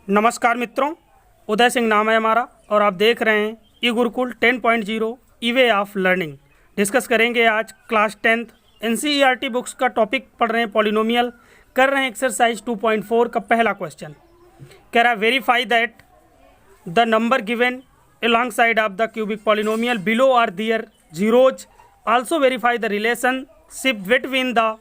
नमस्कार मित्रों, उदय सिंह नाम है हमारा और आप देख रहे हैं ई गुरुकुल 10.0 ई वे ऑफ लर्निंग। डिस्कस करेंगे आज क्लास 10th एनसीईआरटी बुक्स का टॉपिक पढ़ रहे हैं पॉलिनोमियल, कर रहे हैं एक्सरसाइज 2.4 का पहला क्वेश्चन। कह रहा है verify that the number given alongside of the cubic polynomial below are their zeros. Also verify the relationship between the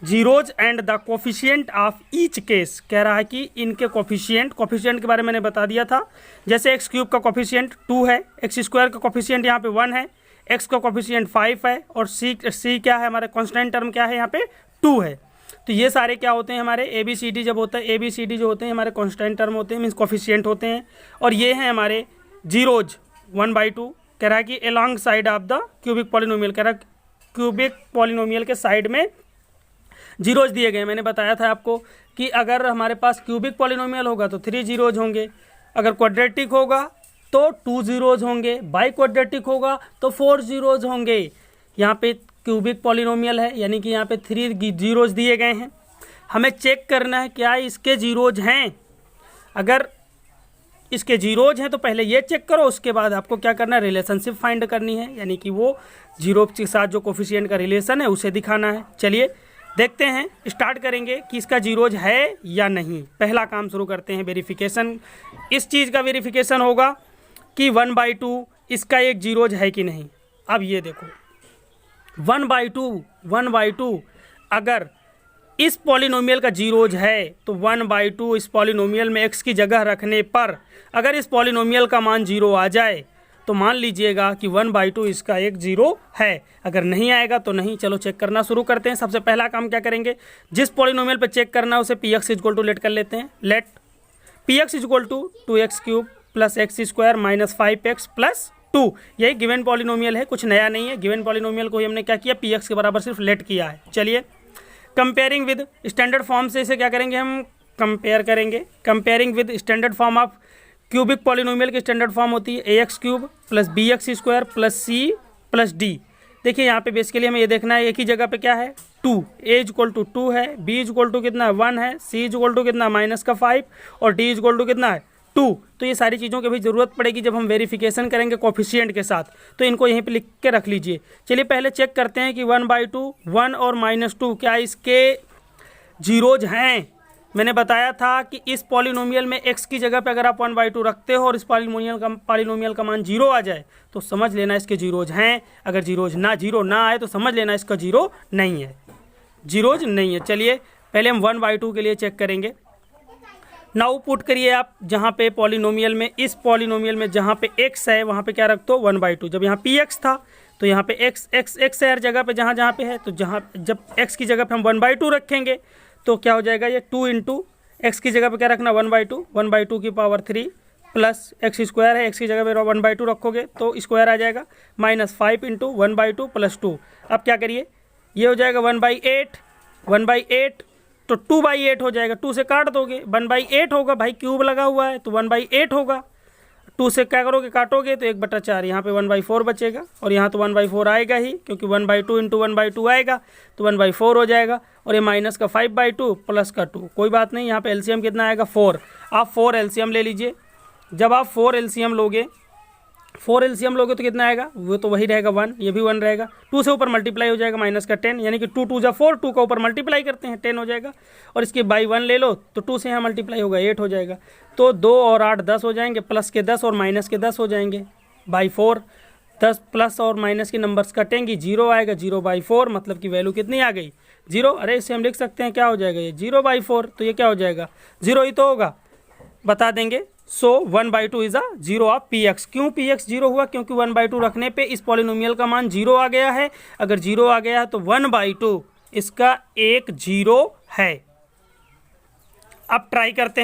zeros and the coefficient of each case. कह रहा है कि इनके कोफिशिएंट के बारे में मैंने बता दिया था। जैसे एक्स क्यूब का कोफिशिएंट 2 है, एक्स स्क्वायर का कोफिशिएंट यहाँ पे 1 है, एक्स का कोफिशिएंट 5 है और सी क्या है, हमारे कांस्टेंट टर्म क्या है यहाँ पे 2 है। तो ये सारे क्या होते हैं हमारे ए बी सी डी, जब होता है ए बी सी डी जो होते हैं हमारे कांस्टेंट टर्म होते हैं, मीन्स कोफिशिएंट होते हैं। और ये हैं हमारे जीरोज 1/2। कह रहा है कि along side of the cubic polynomial, कह रहा है क्यूबिक पॉलिनोमियल के साइड में जीरोज दिए गए। मैंने बताया था आपको कि अगर हमारे पास क्यूबिक पॉलिनोमियल होगा तो 3 जीरोज होंगे, अगर क्वाड्रेटिक होगा तो 2 जीरोज होंगे, बाई क्वाड्रेटिक होगा तो 4 जीरोज होंगे। यहाँ पे क्यूबिक पॉलिनोमियल है यानी कि यहाँ पे 3 जीरोज दिए गए हैं। हमें चेक करना है क्या इसके जीरोज हैं। अगर इसके जीरोज हैं तो पहले ये चेक करो, उसके बाद आपको क्या करना है, रिलेशनशिप फाइंड करनी है, यानी कि वो जीरो के साथ जो कोफिशिएंट का रिलेशन है उसे दिखाना है। चलिए देखते हैं, स्टार्ट करेंगे कि इसका जीरोज है या नहीं। पहला काम शुरू करते हैं, वेरिफिकेशन। इस चीज़ का वेरिफिकेशन होगा कि 1/2 इसका एक जीरोज है कि नहीं। अब ये देखो 1/2 अगर इस पॉलिनोमियल का जीरोज है तो 1/2 इस पॉलिनोमियल में x की जगह रखने पर अगर इस पॉलिनोमियल का मान 0 आ जाए तो मान लीजिएगा कि 1/2 इसका एक जीरो है। अगर नहीं आएगा तो नहीं। चलो चेक करना शुरू करते हैं। सबसे पहला काम क्या करेंगे, जिस पॉलिनोमियल पे चेक करना है उसे px इक्वल टू लेट कर लेते हैं। Let px equal to 2x³ plus x square minus 5x plus 2। यही गिवन पॉलिनोमियल है, कुछ नया नहीं है। गिवन पॉलिनोमियल को ही हमने क्या किया, px के बराबर सिर्फ लेट किया है। चलिए कंपेयरिंग विद स्टैंडर्ड फॉर्म से इसे क्या करेंगे, हम कंपेयर करेंगे। Comparing with standard form of cubic polynomial की स्टैंडर्ड फॉर्म होती है ax³ plus bx square plus c plus d। देखिए यहाँ पे बेसिकली हमें ये देखना है एक ही जगह पे क्या है 2, a इक्वल टू 2 है, b इक्वल टू कितना 1 है, c इक्वल टू कितना -5 और d इक्वल टू कितना है 2। तो ये सारी चीज़ों की भी ज़रूरत पड़ेगी जब हम वेरिफिकेशन करेंगे कोफिशिएंट के साथ, तो इनको यहीं पे लिख के रख लीजिए। चलिए पहले चेक करते हैं कि 1/2 1 और -2 क्या इसके जीरोज हैं। मैंने बताया था कि इस पॉलिनोमियल में x की जगह पे अगर आप 1/2 रखते हो और इस पॉलिनोमियल का मान 0 आ जाए तो समझ लेना इसके जीरोज हैं। अगर जीरो ना आए तो समझ लेना इसका जीरो नहीं है, जीरोज नहीं है। चलिए पहले हम 1/2 के लिए चेक करेंगे। नाउ पुट करिए आप जहाँ पे पॉलिनोमियल में, इस पॉलिनोमियल में जहाँ पे x है वहाँ पे क्या रख दो 1/2। जब यहाँ px था तो यहाँ पे x है हर जगह पे जहाँ पे है, तो जब x की जगह पे हम 1/2 रखेंगे तो क्या हो जाएगा, ये 2 इंटू एक्स की जगह पे क्या रखना 1/2 की पावर 3 प्लस एक्स स्क्वायर है, एक्स की जगह पे 1/2 रखोगे तो स्क्वायर आ जाएगा -5 इंटू 1/2 प्लस 2। अब क्या करिए, ये हो जाएगा 1/8 तो 2/8 हो जाएगा। 2 से काट दोगे 1/8 होगा, भाई क्यूब लगा हुआ है तो 1/8 होगा। 2 से क्या करोगे, काटोगे तो 1/4, यहाँ पे 1/4 बचेगा और यहाँ तो 1/4 आएगा ही, क्योंकि 1/2 इंटू 1/2 आएगा तो 1/4 हो जाएगा। और ये माइनस का 5/2 प्लस का 2, कोई बात नहीं। यहाँ पे एलसीएम कितना आएगा 4। आप 4 एलसीएम ले लीजिए। जब आप 4 एलसीएम लोगे तो कितना आएगा, वो तो वही रहेगा 1, ये भी 1 रहेगा। 2 से ऊपर मल्टीप्लाई हो जाएगा माइनस का 10, यानी कि 2 2 जा 4, 2 का ऊपर मल्टीप्लाई करते हैं 10 हो जाएगा। और इसके बाई 1 ले लो तो 2 से यहाँ मल्टीप्लाई होगा 8 हो जाएगा। तो 2 और 8 10 हो जाएंगे, प्लस के 10 और माइनस के 10 हो जाएंगे बाई 4। 10 प्लस और माइनस की नंबर्स कटेंगी, 0 आएगा, 0/4 मतलब की वैल्यू कितनी आ गई 0। अरे इसे हम लिख सकते हैं क्या हो जाएगा, ये 0/4, तो ये क्या हो जाएगा 0 ही तो होगा, बता देंगे। सो 1/2 is a zero of px। क्यों px 0 हुआ, क्योंकि 1/2 रखने पे इस पॉलिनोमियल का मान 0 आ गया है। अगर 0 आ गया है तो 1/2 इसका एक जीरो है। अब ट्राई करते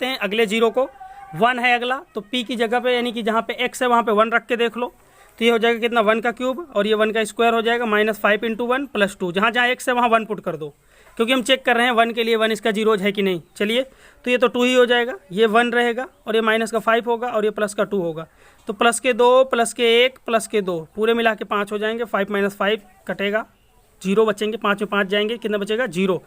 हैं अगले जीरो को। 1 है अगला, तो p की जगह पे यानी कि जहाँ पे x है वहाँ पे 1 रख के देख लो, तो ये हो जाएगा कितना 1 का क्यूब और ये 1 का स्क्वायर हो जाएगा -5 इंटू 1 प्लस 2। जहाँ x है वहाँ 1 पुट कर दो, क्योंकि हम चेक कर रहे हैं 1 के लिए 1 इसका जीरोज है कि नहीं। चलिए तो ये तो 2 ही हो जाएगा, ये 1 रहेगा और ये माइनस का 5 होगा और ये प्लस का 2 होगा। तो प्लस के 2 प्लस के 1 प्लस के 2 पूरे मिला के 5 हो जाएंगे। 5 - 5 कटेगा, 0 बचेंगे, 5 में 5 जाएंगे, कितना बचेगा 0।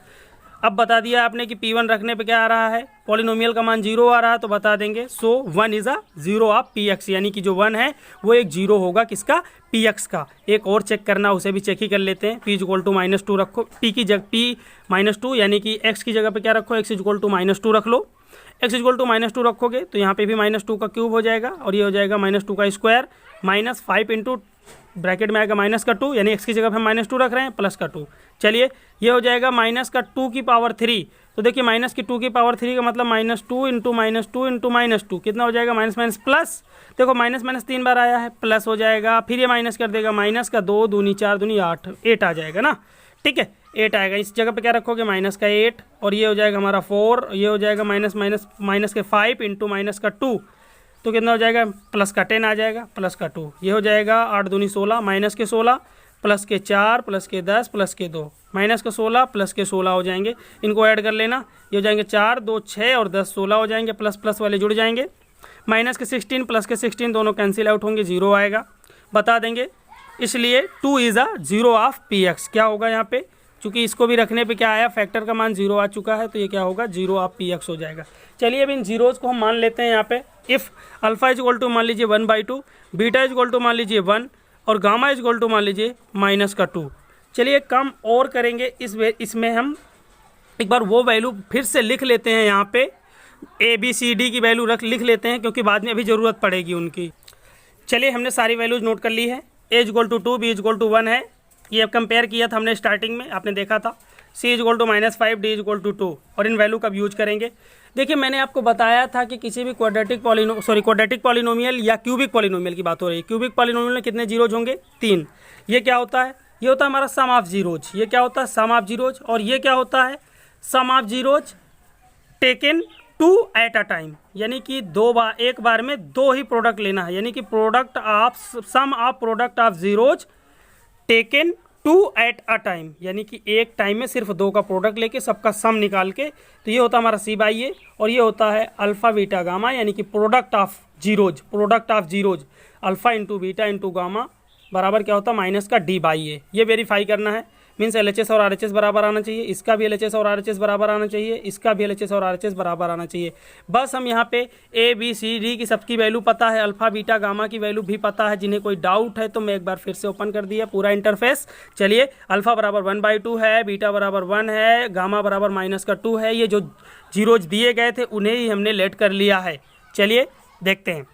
अब बता दिया आपने कि P1 रखने पे क्या आ रहा है, पॉलिनोमियल का मान 0 आ रहा है, तो बता देंगे सो 1 इज़ अ 0 ऑफ Px, यानी कि जो 1 है वो एक 0 होगा किसका, Px का। एक और चेक करना, उसे भी चेक ही कर लेते हैं। P इक्वल टू -2 रखो, P की जगह P -2 यानी कि x की जगह पे क्या रखो, x इक्वल टू -2 रख लो। x इक्वल टू -2 रखोगे तो यहाँ पे भी -2 का क्यूब हो जाएगा और ये हो जाएगा -2 का स्क्वायर, -5 इंटू ब्रैकेट में आएगा -2, यानी x की जगह पे हम -2 रख रहे हैं, प्लस का 2। चलिए ये हो जाएगा -2 की पावर 3। तो देखिए -2 की पावर 3 का मतलब -2 इंटू -2 इंटू -2 कितना हो जाएगा, माइनस माइनस प्लस। देखो माइनस माइनस 3 बार आया है, प्लस हो जाएगा, फिर ये माइनस कर देगा, -2 दूनी 4 दूनी 8 आ जाएगा ना, ठीक है 8 आएगा। इस जगह पे क्या रखोगे, -8 और ये हो जाएगा हमारा 4, ये हो जाएगा माइनस के 5 इंटू -2 तो कितना हो जाएगा, प्लस का 10 आ जाएगा, प्लस का 2, ये हो जाएगा 8 दूनी 16, माइनस के 16 प्लस के 4 प्लस के 10 प्लस के 2, माइनस का 16 प्लस के 16 हो जाएंगे। इनको ऐड कर लेना, ये हो जाएंगे 4 2 6 और 10 16 हो जाएंगे, प्लस प्लस वाले जुड़ जाएंगे। माइनस के 16 प्लस के 16 दोनों कैंसिल आउट होंगे, 0 आएगा, बता देंगे। इसलिए 2 इज़ अ 0 ऑफ Px। क्या होगा यहाँ पे, चूँकि इसको भी रखने पे क्या आया, फैक्टर का मान 0 आ चुका है, तो ये क्या होगा, 0 ऑफ Px हो जाएगा। चलिए अब इन जीरोज़ को हम मान लेते हैं यहाँ पे। If alpha is equal to मान लीजिए 1/2, बीटा इज इक्वल टू मान लीजिए 1 और गामा इज इक्वल टू मान लीजिए -2। चलिए एक काम और करेंगे, इसमें हम एक बार वो वैल्यू फिर से लिख लेते हैं, यहाँ पे ABCD की वैल्यू लिख लेते हैं, क्योंकि बाद में अभी ज़रूरत पड़ेगी उनकी। चलिए हमने सारी वैल्यूज नोट कर ली है। A equal to 2, B equal to 1 है, ये कंपेयर किया था हमने स्टार्टिंग में, आपने देखा था। C equal to -5, D equal to 2 और इन वैल्यू का यूज करेंगे। देखिए मैंने आपको बताया था कि किसी भी क्वाड्रेटिक पॉलिनोमियल या क्यूबिक पॉलिनोमियल की बात हो रही है। क्यूबिक पॉलिनोमियल में कितने जीरोज होंगे, 3। ये क्या होता है, ये होता है हमारा सम ऑफ जीरोज। ये क्या होता है, सम ऑफ जीरोज। और ये क्या होता है, sum of zeros taken 2 at a time, यानी कि एक बार में 2 ही प्रोडक्ट लेना है, यानी कि product of sum of product of zeros taken 2 at a time, यानी कि एक टाइम में सिर्फ 2 का प्रोडक्ट लेके सबका सम निकाल के। तो ये होता है हमारा C/A और ये होता है अल्फा बीटा गामा, यानी कि product of zeros alpha into beta into gamma बराबर क्या होता है, माइनस का D/A। ये वेरीफाई करना है, मीन्स LHS और RHS बराबर आना चाहिए, इसका भी LHS और RHS बराबर आना चाहिए, इसका भी LHS और RHS बराबर आना चाहिए। बस हम यहाँ पे ABCD की सबकी वैल्यू पता है, अल्फा बीटा गामा की वैल्यू भी पता है। जिन्हें कोई डाउट है तो मैं एक बार फिर से ओपन कर दिया पूरा इंटरफेस। चलिए अल्फा बराबर 1/2 है, बीटा बराबर 1 है, गामा बराबर -2 है। ये जो जीरोज दिए गए थे उन्हें ही हमने लेट कर लिया है। चलिए देखते हैं,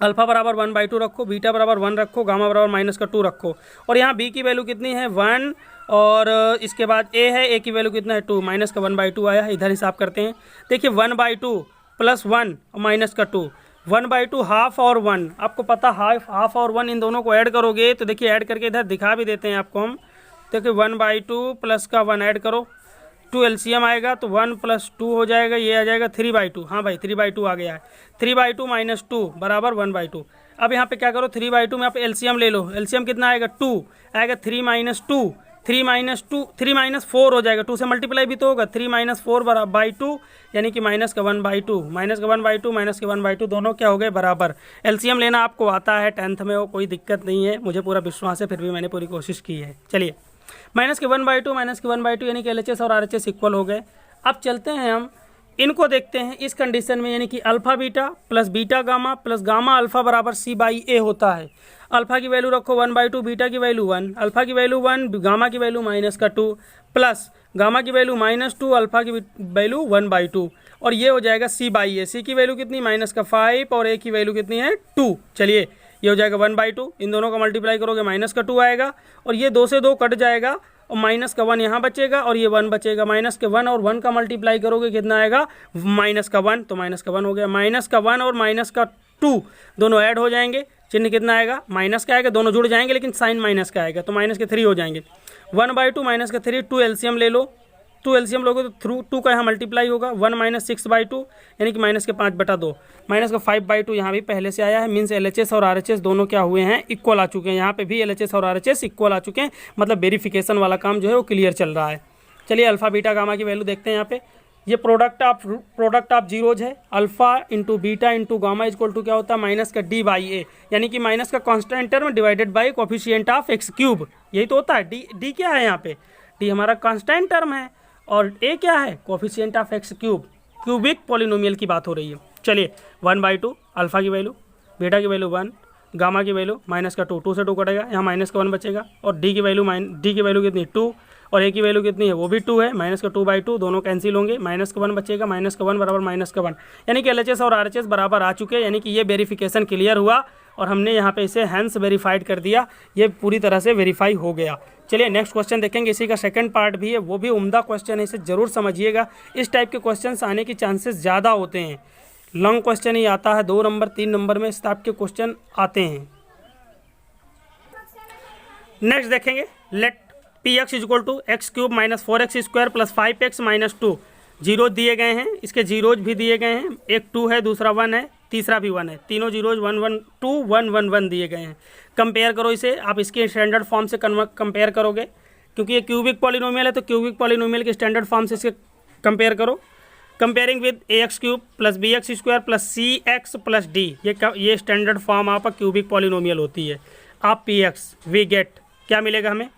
अल्फा बराबर 1/2 रखो, बीटा बराबर 1 रखो, गामा बराबर -2 रखो। और यहाँ B की वैल्यू कितनी है, 1 और इसके बाद A है, A की वैल्यू कितना है, 2, माइनस का 1/2 आया है। इधर हिसाब करते हैं, देखिए 1/2 प्लस 1 और -2, 1/2 हाफ और 1। आपको पता हाफ और 1 इन दोनों को ऐड करोगे तो देखिए ऐड करके इधर दिखा भी देते हैं आपको हम। देखिए 1/2 प्लस का 1 ऐड करो, 2 LCM आएगा तो 1 + 2 हो जाएगा, ये आ जाएगा 3/2। हाँ भाई 3/2 आ गया है, 3/2 - 2 बराबर 1/2। अब यहाँ पे क्या करो, 3/2 में आप LCM ले लो, LCM कितना आएगा, 2 आएगा, 3 - 2 3 - 4 हो जाएगा, 2 से मल्टीप्लाई भी तो होगा, 3 - 4/2 यानी कि माइनस का 1/2, माइनस का 1/2 माइनस के 1/2 दोनों क्या हो गए, बराबर। LCM लेना आपको आता है, 10th में हो, कोई दिक्कत नहीं है, मुझे पूरा विश्वास है, फिर भी मैंने पूरी कोशिश की है। चलिए माइनस के 1/2 यानी कि LHS और RHS इक्वल हो गए। अब चलते हैं हम इनको देखते हैं इस कंडीशन में, यानी कि alpha beta plus beta gamma plus gamma alpha बराबर C/A होता है। अल्फा की वैल्यू रखो 1/2, बीटा की वैल्यू 1, अल्फा की वैल्यू 1, गामा की वैल्यू -2 प्लस गामा की वैल्यू -2, अल्फा की वैल्यू 1/2 और ये हो जाएगा C/A। C की वैल्यू कितनी, -5 और A की वैल्यू कितनी है, 2। चलिए ये हो जाएगा 1/2, इन दोनों का मल्टीप्लाई करोगे -2 आएगा और ये 2 से 2 कट जाएगा और -1 यहाँ बचेगा और ये 1 बचेगा। -1 और 1 का मल्टीप्लाई करोगे कितना आएगा, -1, तो -1 हो गया। -1 और -2 दोनों ऐड हो जाएंगे, चिन्ह कितना आएगा, माइनस का आएगा, दोनों जुड़ जाएंगे लेकिन साइन माइनस का आएगा, तो -3 हो जाएंगे। 1/2 -3, 2 LCM ले लो, 2 LCM लोगे तो थ्रू 2 का यहाँ मल्टीप्लाई होगा, 1 - 6/2 यानी कि -5/2, -5/2 यहाँ भी पहले से आया है, मीन्स LHS और RHS दोनों क्या हुए हैं, इक्वल आ चुके हैं। यहाँ पे भी LHS और RHS इक्वल आ चुके हैं, मतलब वेरिफिकेशन वाला काम जो है वो क्लियर चल रहा है। चलिए अल्फा बीटा गामा की वैल्यू देखते हैं। यहाँ पे ये प्रोडक्ट ऑफ जीरोज है, alpha into beta into gamma equal to क्या होता है, माइनस का D/A, यानी कि माइनस का constant term divided by coefficient of x3, यही तो होता है। डी क्या है यहाँ पे, डी हमारा कांस्टेंट टर्म है और ए क्या है, coefficient of x cube, cubic polynomial की बात हो रही है। चलिए 1/2 अल्फा की वैल्यू, बीटा की वैल्यू 1, गामा की वैल्यू माइनस का 2, 2 से 2 कटेगा, यहाँ माइनस का 1 बचेगा, और डी की वैल्यू कितनी 2, और ए की वैल्यू कितनी है, वो भी 2 है, माइनस का 2/2, दोनों कैंसिल होंगे, माइनस का 1 बचेगा, माइनस का 1 बराबर माइनस का 1, यानी कि LHS और RHS बराबर आ चुके हैं, यानी कि ये वेरिफिकेशन क्लियर हुआ और हमने यहाँ पे इसे हैंस वेरीफाइड कर दिया, ये पूरी तरह से वेरीफाई हो गया। चलिए नेक्स्ट क्वेश्चन देखेंगे, इसी का सेकंड पार्ट भी है, वो भी उम्दा क्वेश्चन है, इसे जरूर समझिएगा। इस टाइप के क्वेश्चन आने की चांसेस ज़्यादा होते हैं, लॉन्ग क्वेश्चन ही आता है 2 नंबर 3 नंबर में इस टाइप के क्वेश्चन आते हैं। नेक्स्ट देखेंगे, let px equal to x cube minus 4x square plus 5x minus 2, zero दिए गए हैं, इसके जीरोज भी दिए गए हैं, एक 2 है, दूसरा 1 है, तीसरा भी 1 है, तीनों जीरोज 1 1 2 1 1 1 दिए गए हैं। कंपेयर करो इसे, आप इसके स्टैंडर्ड फॉर्म से कंपेयर करोगे, क्योंकि ये क्यूबिक पॉलिनोमियल है तो क्यूबिक पॉलिनोमियल के स्टैंडर्ड फॉर्म से इसके कंपेयर करो। Comparing with ax cube plus bx square plus cx plus d, ये स्टैंडर्ड फॉर्म आपका क्यूबिक पॉलिनोमियल होती है। आप px वी गेट क्या मिलेगा हमें,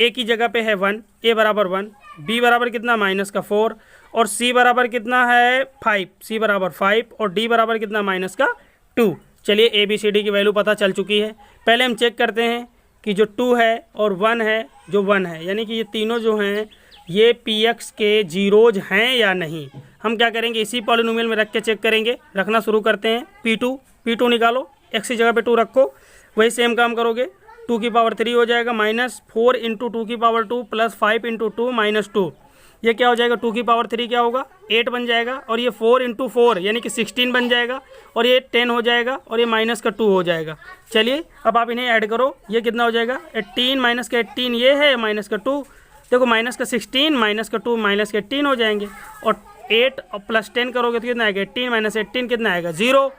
a की जगह पे है 1, a बराबर 1, b बराबर कितना माइनस का 4, और c बराबर कितना है 5, c बराबर 5, और d बराबर कितना माइनस का 2। चलिए ए बी सी डी की वैल्यू पता चल चुकी है। पहले हम चेक करते हैं कि जो 2 है और 1 है, जो 1 है, यानी कि ये तीनों जो हैं ये px के जीरोज हैं या नहीं। हम क्या करेंगे, इसी पॉलिनोमियल में रख के चेक करेंगे। रखना शुरू करते हैं, p2 निकालो, x की जगह पे 2 रखो, वही सेम काम करोगे, 2 की पावर 3 हो जाएगा, माइनस 4 इंटू 2 की पावर 2 प्लस 5 इंटू 2 माइनस 2, ये क्या हो जाएगा, 2 की पावर 3 क्या होगा 8 बन जाएगा, और ये 4 इंटू 4 यानी कि 16 बन जाएगा, और ये 10 हो जाएगा, और ये माइनस का 2 हो जाएगा। चलिए अब आप इन्हें ऐड करो, ये कितना हो जाएगा 18 माइनस का 18 ये है, माइनस का 2, देखो माइनस का 16 माइनस का 2 माइनस का 18 हो जाएंगे, और 8 प्लस 10 करोगे तो कितना आएगा 18 माइनस 18 कितना आएगा 0।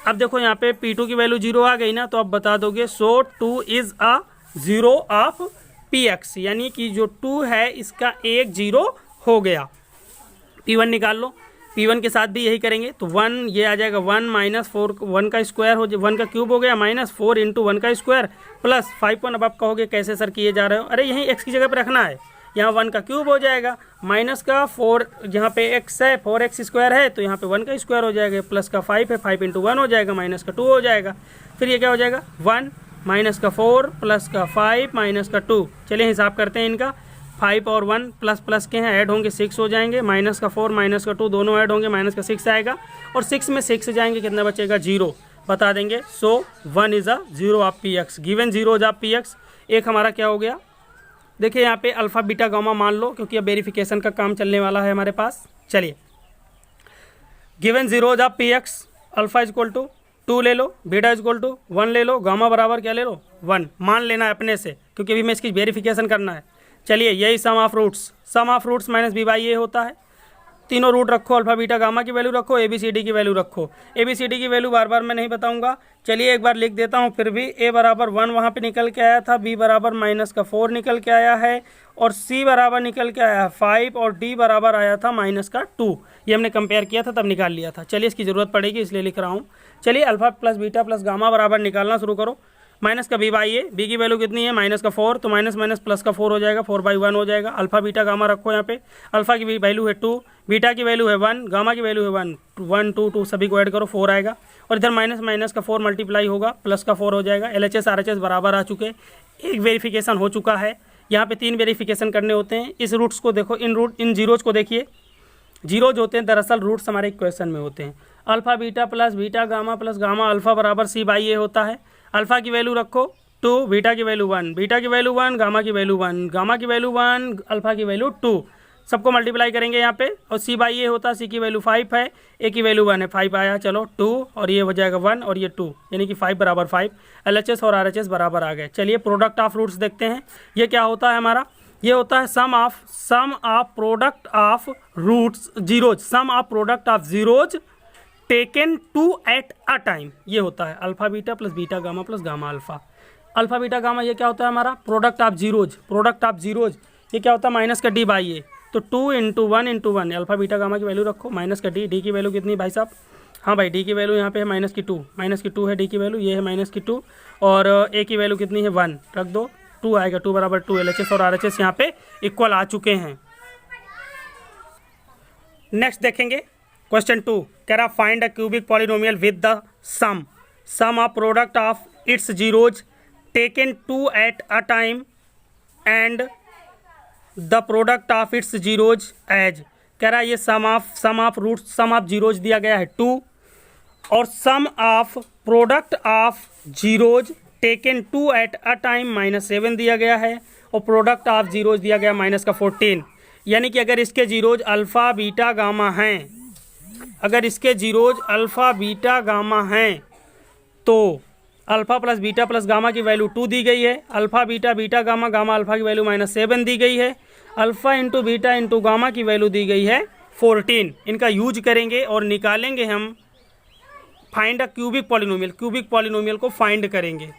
अब देखो यहाँ पे P2 की वैल्यू 0 आ गई ना, तो आप बता दोगे सो 2 इज़ अ 0 ऑफ px, यानी कि जो 2 है इसका एक 0 हो गया। P1 निकाल लो, P1 के साथ भी यही करेंगे, तो 1 ये आ जाएगा 1 माइनस 4, 1 का स्क्वायर हो, 1 का क्यूब हो गया, माइनस 4 इंटू 1 का स्क्वायर प्लस 5 अब आप कहोगे कैसे सर किए जा रहे हो, अरे यहीं x की जगह पर रखना है, यहाँ 1 का क्यूब हो जाएगा, माइनस का 4 यहाँ पे x है, 4x स्क्वायर है, तो यहाँ पे 1 का स्क्वायर हो जाएगा, प्लस का 5 है, 5 इंटू 1 हो जाएगा, माइनस का 2 हो जाएगा, फिर ये क्या हो जाएगा 1 माइनस का 4 प्लस का 5 माइनस का 2। चलिए हिसाब करते हैं इनका, 5 और 1 प्लस प्लस के हैं, ऐड होंगे 6 हो जाएंगे, माइनस का 4 माइनस का 2 दोनों ऐड होंगे, माइनस का 6 आएगा, और 6 में 6 जाएंगे, कितना बचेगा 0, बता देंगे। सो 1 is a 0 of px, given 0 is of px। एक हमारा क्या हो गया, देखिए यहाँ पे अल्फ़ा बीटा गामा मान लो, क्योंकि अब वेरिफिकेशन का काम चलने वाला है हमारे पास। चलिए given 0 is of px, alpha equal to 2 ले लो, बीटा इक्वल टू 1 ले लो, गामा बराबर क्या ले लो 1, मान लेना है अपने से, क्योंकि अभी मैं इसकी वेरिफिकेशन करना है। चलिए यही sum of roots minus b by a होता है, तीनों रूट रखो, अल्फा बीटा गामा की वैल्यू रखो, ABCD की वैल्यू रखो। ABCD की वैल्यू बार बार मैं नहीं बताऊंगा, चलिए एक बार लिख देता हूं फिर भी। a बराबर 1 वहाँ पे निकल के आया था, b बराबर माइनस का 4 निकल के आया है, और c बराबर निकल के आया है 5, और d बराबर आया था माइनस का 2। ये हमने कंपेयर किया था तब निकाल लिया था। चलिए इसकी ज़रूरत पड़ेगी इसलिए लिख रहा हूँ। चलिए alpha plus beta plus gamma बराबर निकालना शुरू करो। माइनस का b बाई ए, बी की वैल्यू कितनी है माइनस का 4, तो माइनस माइनस प्लस का 4 हो जाएगा, 4/1 हो जाएगा। अल्फा बीटा गामा रखो यहाँ पे, अल्फा की वैल्यू है 2, बीटा की वैल्यू है 1, गामा की वैल्यू है 1, 1 2 2 सभी को ऐड करो 4 आएगा, और इधर माइनस माइनस का 4 मल्टीप्लाई होगा, प्लस का 4 हो जाएगा। LHS RHS बराबर आ चुके, एक वेरिफिकेशन हो चुका है। यहाँ पे 3 वेरिफिकेशन करने होते हैं। इस रूट्स को देखो, इन जीरोज को देखिए, जीरोज होते हैं दरअसल रूट्स हमारे इक्वेशन में होते हैं। Alpha beta plus beta gamma plus gamma alpha बराबर c बाई ए होता है। अल्फा की वैल्यू रखो 2, बीटा की वैल्यू 1, बीटा की वैल्यू 1, गामा की वैल्यू 1, गामा की वैल्यू 1, अल्फा की वैल्यू 2, सबको मल्टीप्लाई करेंगे यहाँ पे, और c बाई ए होता है, c की वैल्यू 5 है, a की वैल्यू 1 है, 5 आया, चलो 2, और ये हो जाएगा 1 और ये 2, यानी कि 5 बराबर 5। LHS और RHS बराबर आ गए। चलिए प्रोडक्ट ऑफ रूट्स देखते हैं, ये क्या होता है हमारा, ये होता है sum of product of roots zeros, sum of product of zeros taken 2 at a time, ये होता है alpha beta plus beta gamma plus gamma alpha. Alpha beta gamma ये क्या होता है हमारा प्रोडक्ट ऑफ जीरोज, ये क्या होता है माइनस का d बाई ए, तो 2 into 1 into 1, alpha beta gamma की वैल्यू रखो, माइनस का d की वैल्यू कितनी भाई साहब, हाँ भाई d की वैल्यू यहाँ पे है माइनस की 2 है d की वैल्यू, ये है माइनस की 2, और a की वैल्यू कितनी है 1, रख दो 2 आएगा, 2 बराबर 2। LHS और RHS यहाँ पे इक्वल आ चुके हैं। नेक्स्ट देखेंगे क्वेश्चन 2, कह रहा find a cubic polynomial with the sum of product of its zeros taken 2 at a time and the product of its zeros as. कह रहा है ये sum of root sum of zeros दिया गया है 2 और sum of product of zeros taken 2 at a time -7 दिया गया है और प्रोडक्ट ऑफ जीरोज दिया गया -14। यानी कि अगर इसके जीरोज अल्फ़ा बीटा गामा हैं, अगर इसके जीरोज अल्फ़ा बीटा गामा हैं तो alpha plus beta plus gamma की वैल्यू 2 दी गई है, alpha beta beta gamma gamma alpha की वैल्यू -7 दी गई है, alpha into beta into gamma की वैल्यू दी गई है 14। इनका यूज करेंगे और निकालेंगे हम find a cubic polynomial, cubic polynomial को फाइंड करेंगे।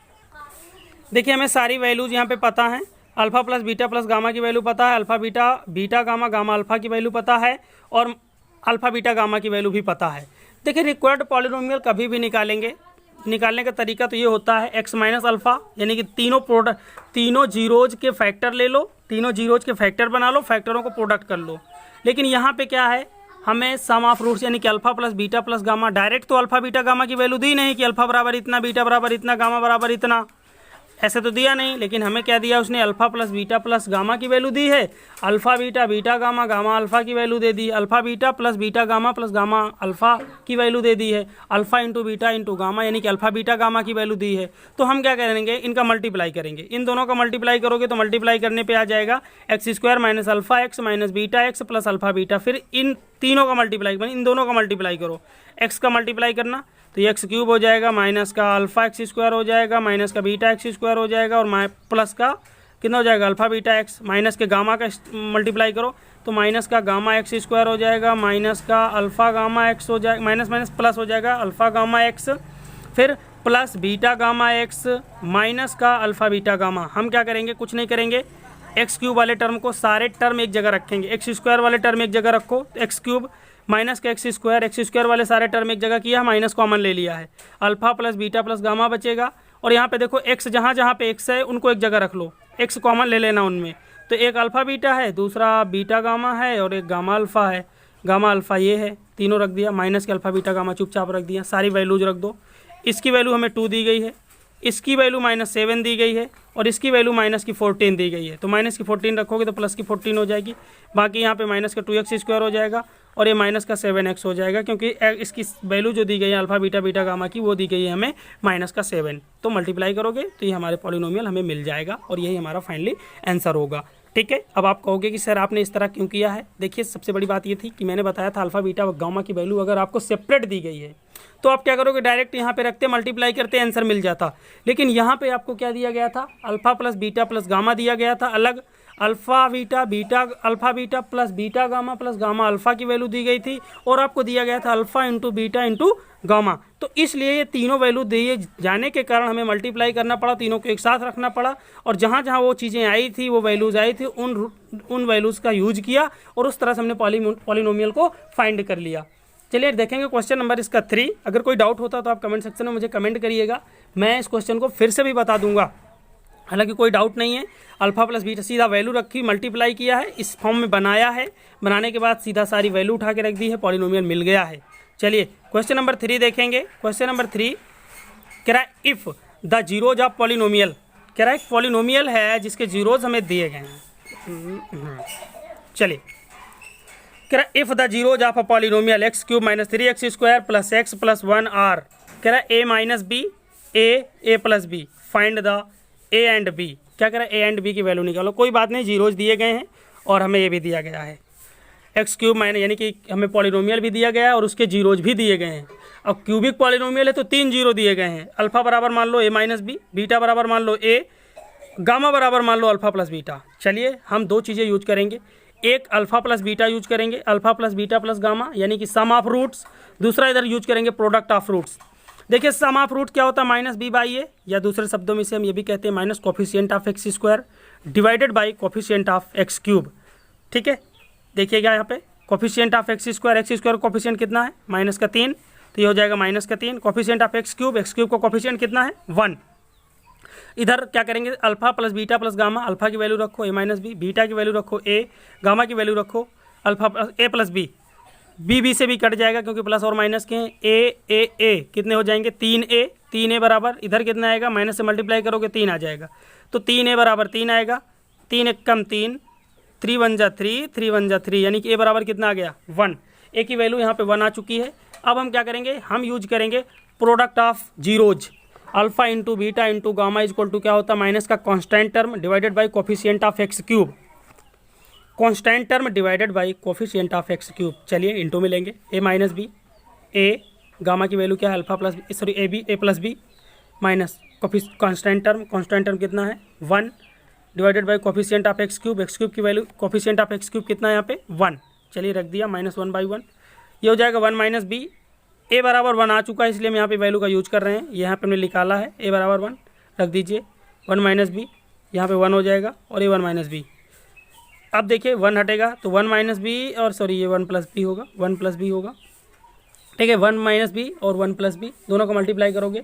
देखिए हमें सारी वैल्यूज यहाँ पे पता हैं, अल्फ़ा प्लस गामा की वैल्यू पता है, alpha beta beta gamma gamma alpha की वैल्यू पता है और अल्फ़ा बीटा गामा की वैल्यू भी पता है। देखिए रिक्वायर्ड पॉलिनोमियल कभी भी निकालने का तरीका तो ये होता है एक्स माइनस अल्फ़ा, यानी कि तीनों जीरोज के फैक्टर ले लो, तीनों जीरोज के फैक्टर बना लो, फैक्टरों को प्रोडक्ट कर लो। लेकिन यहाँ पे क्या है, हमें सम ऑफ रूट्स यानी कि alpha plus beta plus gamma, direct तो अल्फ़ा बीटा गामा की वैल्यू दी नहीं कि अल्फ़ा बराबर इतना बीटा बराबर इतना गामा बराबर इतना, ऐसे तो दिया नहीं। लेकिन हमें क्या दिया उसने, alpha plus beta plus gamma की वैल्यू दी है, alpha beta beta gamma gamma alpha की वैल्यू दे दी, alpha beta plus beta gamma plus gamma alpha की वैल्यू दे दी है, alpha into beta into gamma यानी कि अल्फ़ा बीटा गामा की वैल्यू दी है। तो हम क्या करेंगे, इनका मल्टीप्लाई करेंगे, इन दोनों का मल्टीप्लाई करोगे तो मल्टीप्लाई करने पर आ जाएगा x² minus alpha x minus beta x plus alpha beta. फिर इन तीनों का मल्टीप्लाई, इन दोनों का मल्टीप्लाई करो, एक्स का मल्टीप्लाई करना तो ये एक्स क्यूब हो जाएगा, माइनस का अल्फ़ा एक्स स्क्वायर हो जाएगा, माइनस का बीटा एक्स स्क्वायर हो जाएगा और प्लस का कितना हो जाएगा अल्फ़ा बीटा एक्स, माइनस के गामा का मल्टीप्लाई करो तो माइनस का गामा एक्स स्क्वायर हो जाएगा, माइनस का अल्फ़ा गामा एक्स हो जाएगा, माइनस माइनस प्लस हो जाएगा अल्फ़ा गामा एक्स, फिर plus beta gamma x minus का अल्फ़ा बीटा गामा। हम क्या करेंगे, कुछ नहीं करेंगे, एक्स क्यूब वाले टर्म को सारे टर्म एक जगह रखेंगे, एक्स स्क्वायर वाले टर्म एक जगह रखो, एक्स क्यूब माइनस का एक्स स्क्वायर वाले सारे टर्म एक जगह किया, माइनस कॉमन ले लिया है, alpha plus beta plus gamma बचेगा। और यहाँ पे देखो एक्स जहाँ जहाँ पे एक्स है उनको एक जगह रख लो, एक्स कॉमन ले लेना उनमें, तो एक अल्फ़ा बीटा है, दूसरा बीटा गामा है और एक गामा अल्फ़ा है, गामा अल्फ़ा ये है, तीनों रख दिया, माइनस के अल्फ़ा बीटा गामा चुपचाप रख दिया, सारी वैल्यूज रख दो। इसकी वैल्यू हमें 2 दी गई है, इसकी वैल्यू -7 दी गई है और इसकी वैल्यू माइनस की 14 दी गई है, तो माइनस की 14 रखोगे तो प्लस की 14 हो जाएगी, बाकी यहाँ पे माइनस का 2x स्क्वायर हो जाएगा और ये माइनस का 7x हो जाएगा, क्योंकि इसकी वैल्यू जो दी गई है अल्फ़ा बीटा बीटा गामा की वो दी गई है हमें माइनस का 7। तो मल्टीप्लाई करोगे तो ये हमारे पॉलिनोमियल हमें मिल जाएगा और यही हमारा फाइनली आंसर होगा। ठीक है, अब आप कहोगे कि सर आपने इस तरह क्यों किया है। देखिए सबसे बड़ी बात ये थी कि मैंने बताया था अल्फ़ा बीटा व गामा की वैल्यू अगर आपको सेपरेट दी गई है तो आप क्या करोगे, डायरेक्ट यहाँ पे रखते मल्टीप्लाई करते आंसर मिल जाता। लेकिन यहाँ पे आपको क्या दिया गया था, alpha plus beta plus gamma दिया गया था अलग, alpha beta plus beta gamma plus gamma alpha की वैल्यू दी गई थी और आपको दिया गया था alpha into beta into gamma. तो इसलिए ये तीनों वैल्यू दिए जाने के कारण हमें मल्टीप्लाई करना पड़ा, तीनों को एक साथ रखना पड़ा और जहाँ जहाँ वो चीज़ें आई थी, वो वैल्यूज़ आई थी, उन वैल्यूज़ का यूज किया और उस तरह से हमने पॉलिनोमियल को फाइंड कर लिया। चलिए देखेंगे क्वेश्चन नंबर इसका 3। अगर कोई डाउट होता तो आप कमेंट सेक्शन में मुझे कमेंट करिएगा, मैं इस क्वेश्चन को फिर से भी बता दूंगा। हालांकि कोई डाउट नहीं है, अल्फ़ा प्लस बीटा सीधा वैल्यू रखी, मल्टीप्लाई किया है, इस फॉर्म में बनाया है, बनाने के बाद सीधा सारी वैल्यू उठा के रख दी है, पॉलिनोमियल मिल गया है। चलिए क्वेश्चन नंबर 3 देखेंगे। क्वेश्चन नंबर 3 कह रहा है if the zeros of polynomial, कह रहा है एक पॉलिनोमियल है जिसके जीरोज हमें दिए गए हैं। चलिए कह रहा है if the zeros of a polynomial x cube minus 3x square plus x plus 1 are, कह रहा है a minus b a plus b, find the a and b। क्या कह रहा है, a एंड b की वैल्यू निकालो। कोई बात नहीं, जीरोज दिए गए हैं और हमें ये भी दिया गया है, एक्स क्यूब माइनस यानी कि हमें पॉलिनोमियल भी दिया गया है और उसके जीरोज भी दिए गए हैं। अब क्यूबिक पॉलिनोमियल है तो 3 जीरो दिए गए हैं, अल्फ़ा बराबर मान लो a माइनस बी, बीटा बराबर मान लो a, गामा बराबर मान लो अल्फ़ा प्लस बीटा। चलिए हम 2 चीज़ें यूज करेंगे, एक अल्फ़ा प्लस बीटा यूज करेंगे, alpha plus beta plus gamma यानी कि सम ऑफ रूट्स, दूसरा इधर यूज करेंगे प्रोडक्ट ऑफ रूट्स। देखिए सम ऑफ रूट क्या होता है, माइनस बी बाई ए, या दूसरे शब्दों में से हम ये भी कहते हैं minus coefficient of x square divided by coefficient of x cube. ठीक है, देखिएगा यहाँ पे coefficient of x square coefficient कितना है, माइनस का 3, तो ये हो जाएगा माइनस का 3। कोफिशिएंट ऑफ एक्स क्यूब का कोफिशिएंट कितना है 1। इधर क्या करेंगे, alpha plus beta plus gamma, alpha की वैल्यू रखो a माइनस बी, बीटा की वैल्यू रखो a, गामा की वैल्यू रखो alpha a plus b. B b से भी कट जाएगा क्योंकि प्लस और माइनस के हैं। ए कितने हो जाएंगे 3a बराबर इधर कितना आएगा माइनस से मल्टीप्लाई करोगे 3 आ जाएगा, तो 3a बराबर 3 आएगा, 3 एक कम 3, 3 1 जा 3, 3 1 जा 3, यानी कि a बराबर कितना आ गया 1। a की वैल्यू यहाँ पे 1 आ चुकी है। अब हम क्या करेंगे, हम यूज करेंगे product of zeros, alpha into beta into gamma is equal to क्या होता है माइनस का constant term divided by coefficient of x cube, constant term divided by coefficient of x cube. चलिए इंटू में लेंगे a minus b, a gamma की value क्या है alpha plus b, sorry a plus b minus constant term कितना है 1 divided by coefficient of x cube की value coefficient of x cube कितना है यहाँ पे 1। चलिए रख दिया -1/1, ये हो जाएगा 1 माइनस बी, ए बराबर 1 आ चुका है इसलिए हम यहाँ पे वैल्यू का यूज कर रहे हैं, यहाँ पे हमने निकाला है a बराबर 1, रख दीजिए 1 माइनस बी, यहाँ पे 1 हो जाएगा और ये 1 माइनस बी। अब देखिए 1 हटेगा तो 1 माइनस बी और सॉरी ये 1 प्लस बी होगा, 1 प्लस बी होगा, ठीक है 1 माइनस बी और 1 प्लस बी दोनों को मल्टीप्लाई करोगे,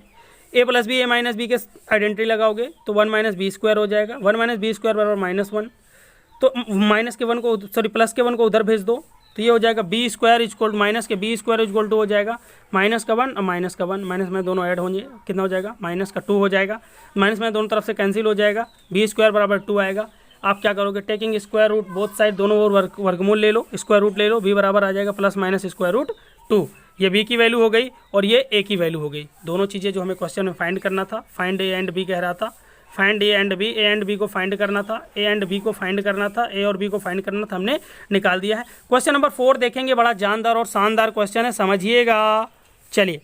ए प्लस बी ए माइनस बी के आइडेंटिटी लगाओगे तो 1 माइनस बी स्क्वायर हो जाएगा, 1 माइनस बी स्क्वायर बराबर -1, तो माइनस के 1 को सॉरी प्लस के 1 को उधर भेज दो तो ये हो जाएगा बी स्क्वायर इजक्वल माइनस के बी स्क्वायर इजक्वल टू हो जाएगा माइनस का 1 और माइनस का 1, माइनस में दोनों ऐड होंगे कितना हो जाएगा माइनस का 2 हो जाएगा, माइनस में दोनों तरफ से कैंसिल हो जाएगा, बी स्क्वायर बराबर 2 आएगा। आप क्या करोगे taking square root both side दोनों ओर वर्गमूल ले लो, स्क्वायर रूट ले लो, बी बराबर आ जाएगा प्लस माइनस स्क्वायर रूट 2, ये बी की वैल्यू हो गई और ये ए की वैल्यू हो गई। दोनों चीज़ें जो हमें क्वेश्चन में फाइंड करना था, फाइंड ए एंड बी कह रहा था, फाइंड ए एंड बी को फाइंड करना था, ए एंड बी को फाइंड करना था, ए और बी को फाइंड करना था, हमने निकाल दिया है। क्वेश्चन नंबर 4 देखेंगे, बड़ा जानदार और शानदार क्वेश्चन है, समझिएगा। चलिए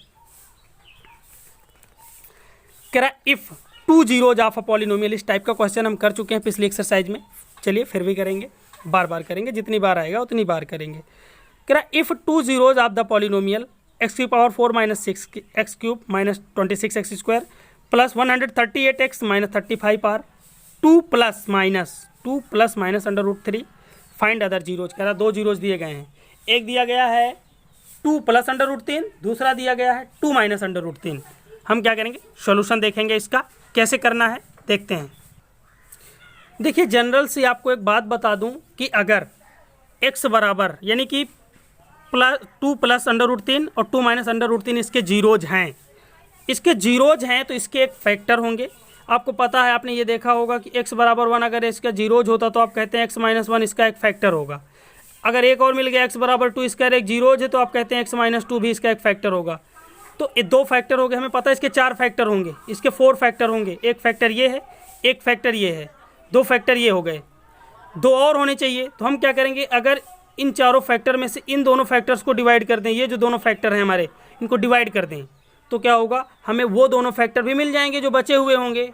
कह रहा if 2 zeros of a polynomial, इस टाइप का क्वेश्चन हम कर चुके हैं पिछली एक्सरसाइज में, चलिए फिर भी करेंगे, बार बार करेंगे, जितनी बार आएगा उतनी बार करेंगे। कह रहा if 2 zeros of the polynomial x⁴ minus 6x³ minus 26x² plus 138x minus 35 are 2 plus minus √3 find other zeros. कह रहा 2 जीरोज दिए गए हैं, एक दिया गया है 2 प्लस √3, दूसरा दिया गया है 2 माइनस √3। हम क्या करेंगे सॉल्यूशन देखेंगे, इसका कैसे करना है देखते हैं। देखिए जनरल से आपको एक बात बता दूं कि अगर x बराबर यानी कि 2 प्लस √3 और 2 माइनस √3 इसके जीरोज हैं, तो इसके एक फैक्टर होंगे। आपको पता है, आपने ये देखा होगा कि x बराबर 1 अगर इसका जीरोज होता तो आप कहते हैं x माइनस 1 इसका एक फैक्टर होगा। अगर एक और मिल गया x बराबर 2 इसका एक जीरोज है तो आप कहते हैं x माइनस 2 भी इसका एक फैक्टर होगा। तो ये 2 फैक्टर हो गए, हमें पता है इसके 4 फैक्टर होंगे, इसके 4 फैक्टर होंगे, एक फैक्टर ये है, एक फैक्टर ये है, 2 फैक्टर ये हो गए, 2 और होने चाहिए। तो हम क्या करेंगे, अगर इन चारों फैक्टर में से इन दोनों फैक्टर्स को डिवाइड कर दें, ये जो दोनों फैक्टर हैं हमारे इनको डिवाइड कर दें, तो क्या होगा हमें वो दोनों फैक्टर भी मिल जाएंगे जो बचे हुए होंगे।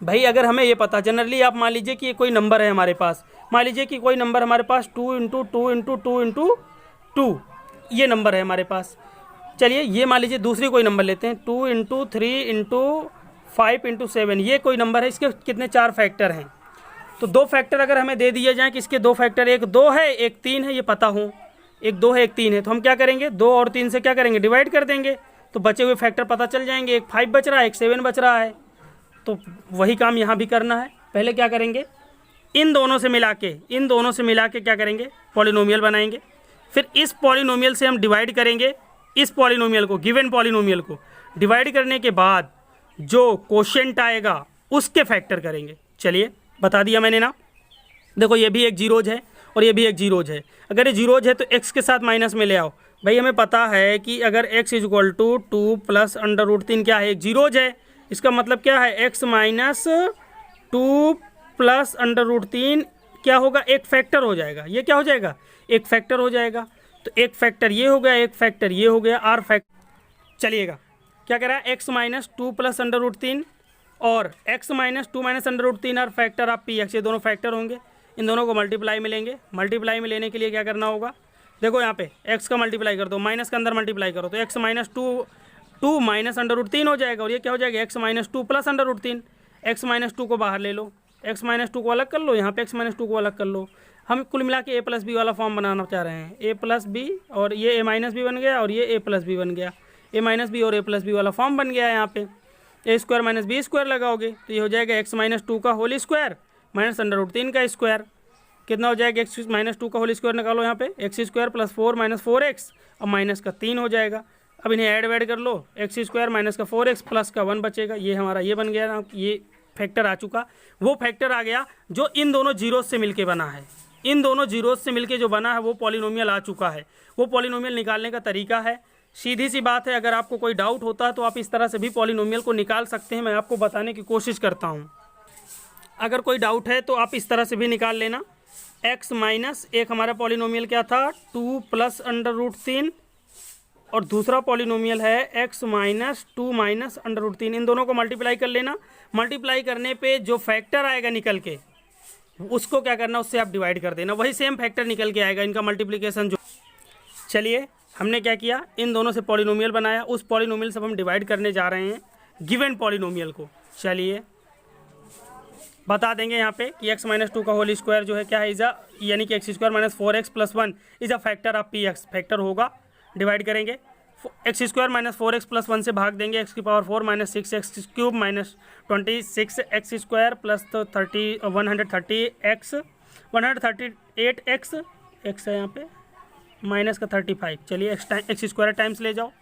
भाई अगर हमें ये पता, जनरली आप मान लीजिए कि ये कोई नंबर है हमारे पास, मान लीजिए कि कोई नंबर हमारे पास 2 × 2 × 2 × 2 ये नंबर है हमारे पास। चलिए ये मान लीजिए दूसरी कोई नंबर लेते हैं 2 × 3 × 5 × 7, ये कोई नंबर है, इसके कितने 4 फैक्टर हैं। तो 2 फैक्टर अगर हमें दे दिए जाएँ कि इसके 2 फैक्टर, एक 2 है एक 3 है, ये पता हो, एक 2 है एक 3 है, तो हम क्या करेंगे 2 और 3 से क्या करेंगे डिवाइड कर देंगे, तो बचे हुए फैक्टर पता चल जाएंगे। एक 5 बच रहा है, एक 7 बच रहा है, तो वही काम यहाँ भी करना है। पहले क्या करेंगे, इन दोनों से मिला के क्या करेंगे पॉलिनोमियल बनाएंगे, फिर इस पॉलिनोमियल से हम डिवाइड करेंगे इस पॉलिनोमियल को, गिवन पॉलिनोमियल को डिवाइड करने के बाद जो कोशेंट आएगा उसके फैक्टर करेंगे। चलिए बता दिया मैंने ना, देखो ये भी एक जीरोज है और ये भी एक जीरोज है। अगर ये जीरोज है तो x के साथ माइनस में ले आओ। भाई हमें पता है कि अगर x = 2 प्लस √3 क्या है, एक जीरोज है, इसका मतलब क्या है x माइनस 2 प्लस √3 क्या होगा, एक फैक्टर हो जाएगा। ये क्या हो जाएगा, एक फैक्टर हो जाएगा। तो एक फैक्टर ये हो गया, एक फैक्टर ये हो गया, आर फैक्टर। चलिएगा क्या कह रहा है, x माइनस 2 प्लस √3 और x minus 2 minus √3 are factor of px, ये दोनों फैक्टर होंगे, इन दोनों को मल्टीप्लाई में लेंगे। मल्टीप्लाई में लेने के लिए क्या करना होगा, देखो यहाँ पे x का मल्टीप्लाई कर दो, माइनस के अंदर मल्टीप्लाई करो तो x माइनस 2 माइनस √3 हो जाएगा, और ये क्या हो जाएगा x minus 2 plus √3। x minus 2 को बाहर ले लो, x माइनस 2 को अलग कर लो, यहाँ पे x माइनस 2 को अलग कर लो। हम कुल मिला के a प्लस बी वाला फॉर्म बनाना चाह रहे हैं, a प्लस बी और ये a माइनस बी बन गया और ये a प्लस बी बन गया, a माइनस बी और a प्लस बी वाला फॉर्म बन गया है। यहाँ पे a² माइनस b² लगाओगे तो ये हो जाएगा x माइनस 2 का होल स्क्वायर माइनस √3 का स्क्वायर। कितना हो जाएगा, एक्स माइनस 2 का होल स्क्वायर निकालो यहाँ पे, x square plus 4 minus 4x और माइनस का 3 हो जाएगा। अब इन्हें ऐड वैड कर लो, एक्स स्क्वायर माइनस का 4x प्लस का 1 बचेगा, ये हमारा ये बन गया ना, ये फैक्टर आ चुका। वो फैक्टर आ गया जो इन दोनों जीरोज से मिलके बना है, इन दोनों जीरोज से मिलके जो बना है वो पॉलिनोमियल आ चुका है। वो पॉलिनोमियल निकालने का तरीका है, सीधी सी बात है। अगर आपको कोई डाउट होता है तो आप इस तरह से भी पॉलिनोमियल को निकाल सकते हैं, मैं आपको बताने की कोशिश करता हूँ। अगर कोई डाउट है तो आप इस तरह से भी निकाल लेना। x माइनस एक हमारा पॉलिनोमियल क्या था, 2 प्लस अंडर रूट 3, और दूसरा पॉलिनोमियल है x minus 2 minus under root 3। इन दोनों को मल्टीप्लाई कर लेना। मल्टीप्लाई करने पे जो फैक्टर आएगा निकल के, उसको क्या करना, उससे आप डिवाइड कर देना, वही सेम फैक्टर निकल के आएगा, इनका मल्टीप्लिकेशन जो। चलिए हमने क्या किया, इन दोनों से पॉलिनोमियल बनाया, उस पॉलिनोमियल से हम डिवाइड करने जा रहे हैं गिवन पॉलिनोमियल को। चलिए बता देंगे यहाँ पे कि x माइनस 2 का होल स्क्वायर जो है क्या है, इज़ा यानी कि x square minus 4x plus 1 is a factor of px, factor होगा। डिवाइड करेंगे, x square minus 4x plus 1 से भाग देंगे, x की power 4 minus 6x cube minus 26x square plus 138x x है यहाँ पे माइनस का 35। चलिए एक्स स्क्वायर टाइम्स ले जाओ,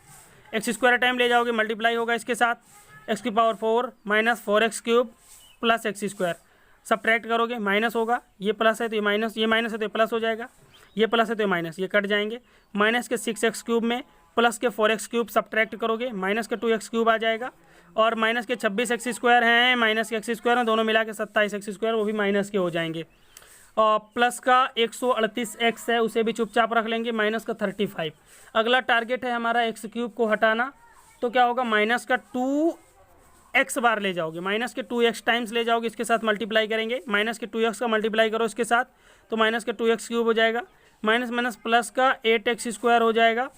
एक्स स्क्वायर टाइम ले जाओगे मल्टीप्लाई होगा इसके साथ, x की power 4 minus 4x cube plus x square, subtract करोगे माइनस होगा, ये प्लस है तो ये माइनस, ये माइनस है तो ये प्लस हो जाएगा, ये प्लस है तो ये माइनस, ये कट जाएंगे। माइनस के 6x क्यूब में प्लस के 4x क्यूब सब्ट्रैक्ट करोगे, माइनस के 2x क्यूब आ जाएगा, और माइनस के 26x स्क्वायर हैं, माइनस के x स्क्वायर हैं, दोनों मिला के 27x स्क्वायर, वो भी माइनस के हो जाएंगे। और प्लस का 138x है, उसे भी चुपचाप रख लेंगे, माइनस का 35। अगला टारगेट है हमारा एक्स क्यूब को हटाना, तो क्या होगा, माइनस का 2x बार ले जाओगे, माइनस के 2x टाइम्स ले जाओगे, इसके साथ मल्टीप्लाई करेंगे, माइनस के 2x का मल्टीप्लाई करो इसके साथ, तो माइनस के 2x क्यूब हो जाएगा, माइनस माइनस प्लस का 8x स्क्वायर हो जाएगा,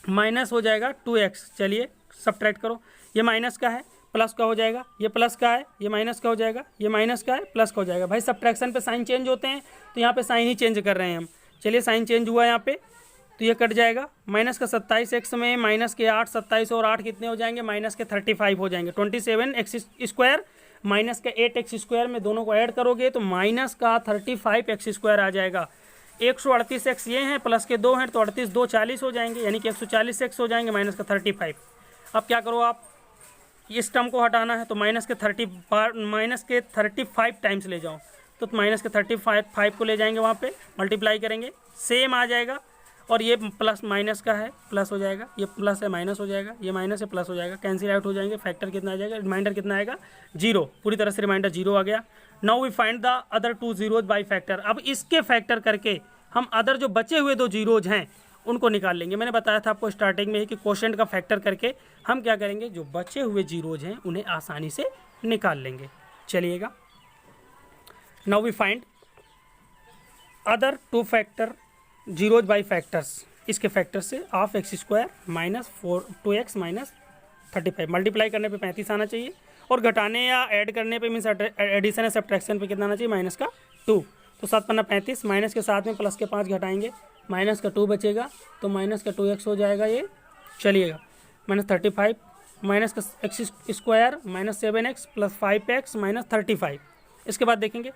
माइनस हो जाएगा 2x। चलिए सब्ट्रैक्ट करो, ये माइनस का है प्लस का हो जाएगा, ये प्लस का है, ये माइनस का हो जाएगा, ये माइनस का है प्लस का हो जाएगा। भाई सब्ट्रैक्शन पे साइन चेंज होते हैं, तो यहाँ पे साइन ही चेंज कर रहे हैं हम। चलिए साइन चेंज हुआ यहाँ पे, तो ये कट जाएगा, माइनस का 27x में माइनस के 8, 27 और 8 कितने हो जाएंगे, माइनस के 35 हो जाएंगे। 27x स्क्वायर माइनस के 8x स्क्वायर में दोनों को ऐड करोगे तो माइनस का 35x स्क्वायर आ जाएगा। 138x ये हैं, प्लस के 2 हैं, तो 38 2 40 हो जाएंगे, यानी कि 140x हो जाएंगे, माइनस का 35। अब क्या करो आप, इस टर्म को हटाना है तो माइनस के 35 टाइम्स ले जाओ, तो माइनस के 35 को ले जाएंगे वहाँ पे, मल्टीप्लाई करेंगे, सेम आ जाएगा। और ये प्लस माइनस का है, प्लस हो जाएगा, ये प्लस है माइनस हो जाएगा, ये माइनस है प्लस हो जाएगा, कैंसिल आउट हो जाएंगे। फैक्टर कितना आ जाएगा, रिमाइंडर कितना आएगा, 0, पूरी तरह से रिमाइंडर 0 आ गया। Now we find the other 2 zeros by factor. अब इसके फैक्टर करके हम अदर जो बचे हुए 2 जीरोज हैं उनको निकाल लेंगे। मैंने बताया था आपको स्टार्टिंग में ही कि क्वोशिएंट का फैक्टर करके हम क्या करेंगे, जो बचे हुए जीरोज हैं उन्हें आसानी से निकाल लेंगे। चलिएगा, now we find other 2 factor zeros by factors. इसके फैक्टर से of x square minus 2x minus 35, multiply करने पे 35 आना चाहिए, और घटाने या ऐड करने पे मीन्स एडिशन या सब्ट्रैक्शन पे कितना आना चाहिए, माइनस का 2। तो 7 पन्ना 35, माइनस के साथ में प्लस के 5 घटाएंगे, माइनस का 2 बचेगा, तो माइनस का 2x हो जाएगा ये। चलिएगा, माइनस 35 माइनस का x square minus 7x plus 5x minus 35। इसके बाद देखेंगे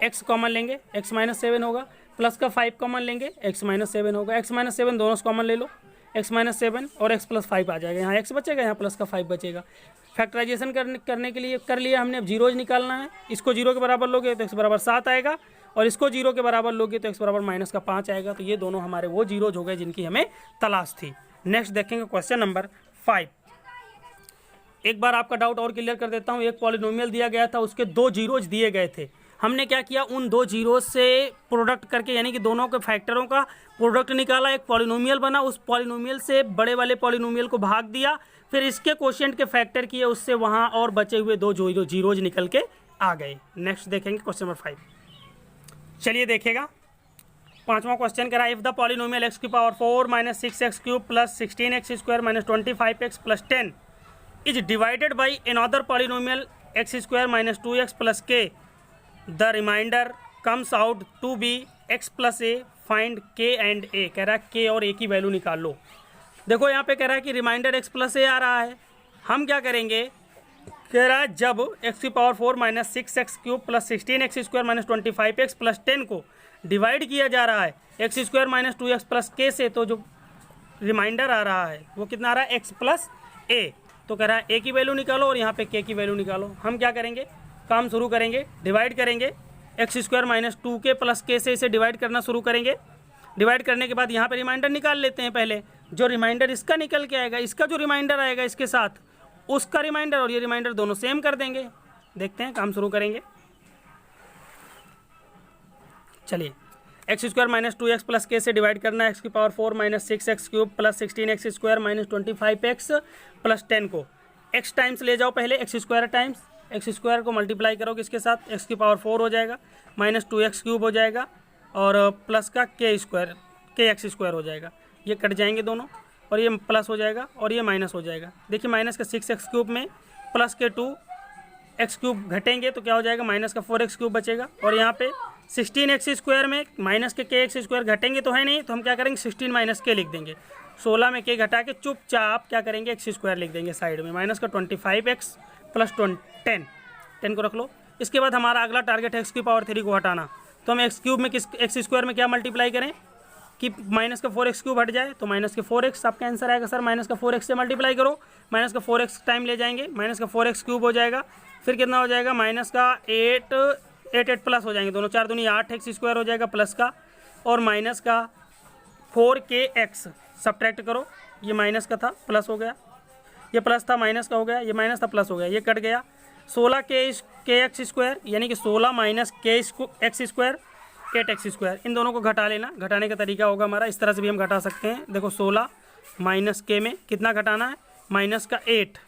x कॉमन लेंगे, x माइनस 7 होगा, प्लस का 5 कॉमन लेंगे, x माइनस 7 होगा, x माइनस 7 दोनों कॉमन ले लो, x माइनस 7 और x प्लस 5 आ जाएगा, यहाँ x बचेगा, यहाँ प्लस का 5 बचेगा। फैक्टराइजेशन करने के लिए कर लिया हमने। अब जीरोज निकालना है, इसको 0 के बराबर लोगे तो x बराबर 7 आएगा, और इसको 0 के बराबर लोगे तो x बराबर माइनस का 5 आएगा। तो ये दोनों हमारे वो जीरोज हो गए जिनकी हमें तलाश थी। नेक्स्ट देखेंगे क्वेश्चन नंबर 5। एक बार आपका डाउट और क्लियर कर देता हूँ। एक पॉलिनोमियल दिया गया था, उसके 2 जीरोज दिए गए थे। हमने क्या किया, उन 2 जीरोज से प्रोडक्ट करके, यानी कि दोनों के फैक्टरों का प्रोडक्ट निकाला, एक पॉलिनोमियल बना, उस पॉलिनोमियल से बड़े वाले पॉलिनोमियल को भाग दिया, फिर इसके क्वोशिएंट के फैक्टर किए, उससे वहाँ और बचे हुए 2 जीरोज निकल के आ गए। नेक्स्ट देखेंगे क्वेश्चन नंबर 5। चलिए देखिएगा, 5वां क्वेश्चन कह रहा है, इफ द पॉलिनोमियल x की power 4 minus 6x cube plus 16x square minus 25x plus 10 is divided by another polynomial x square minus 2x plus k, the remainder comes out to be x plus a, find k and a। कह रहा है k और a की value निकाल लो। देखो यहाँ पे कह रहा है कि रिमाइंडर x प्लस ए आ रहा है, हम क्या करेंगे, कह रहा है जब x की power 4 minus 6x cube plus 16x square minus 25x plus 10 को डिवाइड किया जा रहा है x square minus 2x plus के से, तो जो रिमाइंडर आ रहा है वो कितना आ रहा है एक्स प्लस ए। तो कह रहा है ए की वैल्यू निकालो और यहाँ पे के की वैल्यू निकालो। हम क्या करेंगे, काम शुरू करेंगे, डिवाइड करेंगे x square minus 2k plus के से इसे डिवाइड करना शुरू करेंगे। डिवाइड करने के बाद यहाँ पे रिमाइंडर निकाल लेते हैं पहले। जो रिमाइंडर इसका निकल के आएगा, इसका जो रिमाइंडर आएगा इसके साथ उसका रिमाइंडर और ये रिमाइंडर दोनों सेम कर देंगे। देखते हैं, काम शुरू करेंगे। चलिए, x square minus 2x plus के से डिवाइड करना है एक्स की power 4 minus 6x cube plus 16x square minus 25x plus 10 को x टाइम्स ले जाओ पहले, x square times x square को मल्टीप्लाई करोगे इसके साथ, एक्स की पावर 4 हो जाएगा माइनस 2x क्यूब हो जाएगा और प्लस का के स्क्वायर के एक्स स्क्वायर हो जाएगा। ये कट जाएंगे दोनों और ये प्लस हो जाएगा और ये माइनस हो जाएगा। देखिए माइनस का 6x क्यूब में प्लस के 2x क्यूब घटेंगे तो क्या हो जाएगा, माइनस का 4x क्यूब बचेगा। और यहाँ पे 16x स्क्वायर में माइनस के एक्स स्क्वायर घटेंगे तो है नहीं, तो हम क्या करेंगे 16 माइनस के लिख देंगे। 16 में के घटा के चुपचाप क्या करेंगे एक्स स्क्वायर लिख देंगे साइड में, माइनस का 25x प्लस 10 को रख लो। इसके बाद हमारा अगला टारगेट है एक्स की पावर 3 को हटाना। तो हम एक्स क्यूब में किस एक्स स्क्वायर में क्या मल्टीप्लाई करें कि माइनस का 4x क्यूब हट जाए, तो माइनस के 4x आपका आंसर आएगा सर। माइनस का 4x से मल्टीप्लाई करो, माइनस का 4x टाइम ले जाएंगे, माइनस का 4x क्यूब हो जाएगा। फिर कितना हो जाएगा, माइनस का 8 प्लस हो जाएंगे दोनों, 4 दूनी 8 एक्स स्क्वायर हो जाएगा प्लस का, और माइनस का 4kx सब्ट्रैक्ट करो, ये माइनस का था प्लस हो गया, ये प्लस था माइनस का हो गया, ये माइनस था प्लस हो गया, ये कट गया। 16k स्क्वायर यानी कि 16 माइनस के एक्स स्क्वायर 8x स्क्वायर, इन दोनों को घटा लेना। घटाने का तरीका होगा हमारा, इस तरह से भी हम घटा सकते हैं। देखो 16 माइनस के में कितना घटाना है, माइनस का 8,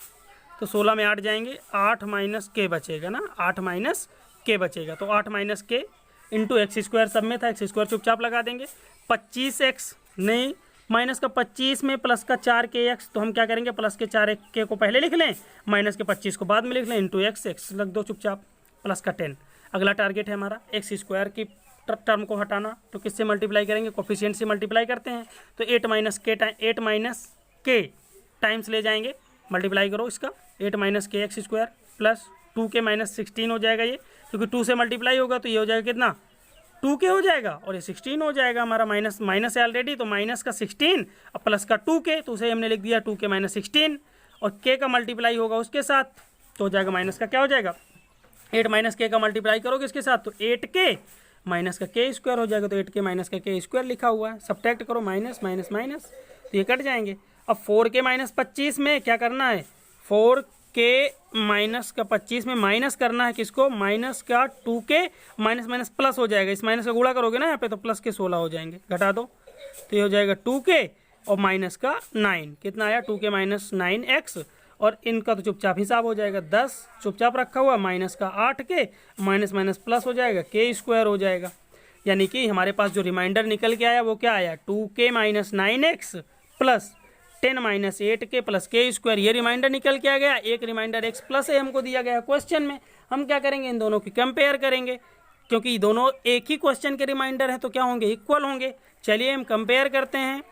तो 16 में 8 जाएंगे, 8 माइनस के बचेगा ना, 8 माइनस के बचेगा। तो 8 माइनस के इंटू एक्स स्क्वायर सब में था, एक्स स्क्वायर चुपचाप लगा देंगे। 25x नहीं, माइनस का 25 में प्लस का 4kx, तो हम क्या करेंगे प्लस के 4k को पहले लिख लें, माइनस के 25 को बाद में लिख लें, इंटू x लग दो चुपचाप, प्लस का 10। अगला टारगेट है हमारा एक्स स्क्वायर की टर्म को हटाना। तो किससे मल्टीप्लाई करेंगे, कोफिशिएंट से मल्टीप्लाई करते हैं। तो 8 माइनस के टाइम्स ले जाएंगे, मल्टीप्लाई करो इसका, 8 माइनस के x square plus 2k minus 16 हो जाएगा ये, क्योंकि 2 से मल्टीप्लाई होगा तो ये हो जाएगा कितना, 2k हो जाएगा और ये 16 हो जाएगा हमारा। माइनस है ऑलरेडी, तो माइनस का 16 और प्लस का 2k, तो उसे हमने लिख दिया 2k माइनस 16, और k का मल्टीप्लाई होगा उसके साथ तो हो जाएगा माइनस का क्या हो जाएगा, 8 माइनस के का मल्टीप्लाई करोगे इसके साथ तो 8k माइनस का के स्क्वायर हो जाएगा। तो 8k माइनस का के स्क्वायर लिखा हुआ है, सब्ट्रैक्ट करो, माइनस माइनस माइनस, तो ये कट जाएंगे। अब 4k माइनस 25 में क्या करना है, 4k माइनस का 25 में माइनस करना है किसको, माइनस का 2k माइनस माइनस प्लस हो जाएगा, इस माइनस का गुणा करोगे ना यहाँ पे तो प्लस के 16 हो जाएंगे, घटा दो तो ये हो जाएगा 2k और माइनस का 9, कितना आया 2k माइनस 9x, और इनका तो चुपचाप हिसाब हो जाएगा, 10 चुपचाप रखा हुआ, माइनस का 8k माइनस माइनस प्लस हो जाएगा, के स्क्वायर हो जाएगा। यानी कि हमारे पास जो रिमाइंडर निकल के आया वो क्या आया, 2k minus 9x plus 10 minus 8k plus के स्क्वायर, ये रिमाइंडर निकल के आ गया। एक रिमाइंडर x प्लस ए हमको दिया गया क्वेश्चन में, हम क्या करेंगे इन दोनों की कंपेयर करेंगे, क्योंकि दोनों एक ही क्वेश्चन के रिमाइंडर है तो क्या होंगे, इक्वल होंगे। चलिए हम कंपेयर करते हैं।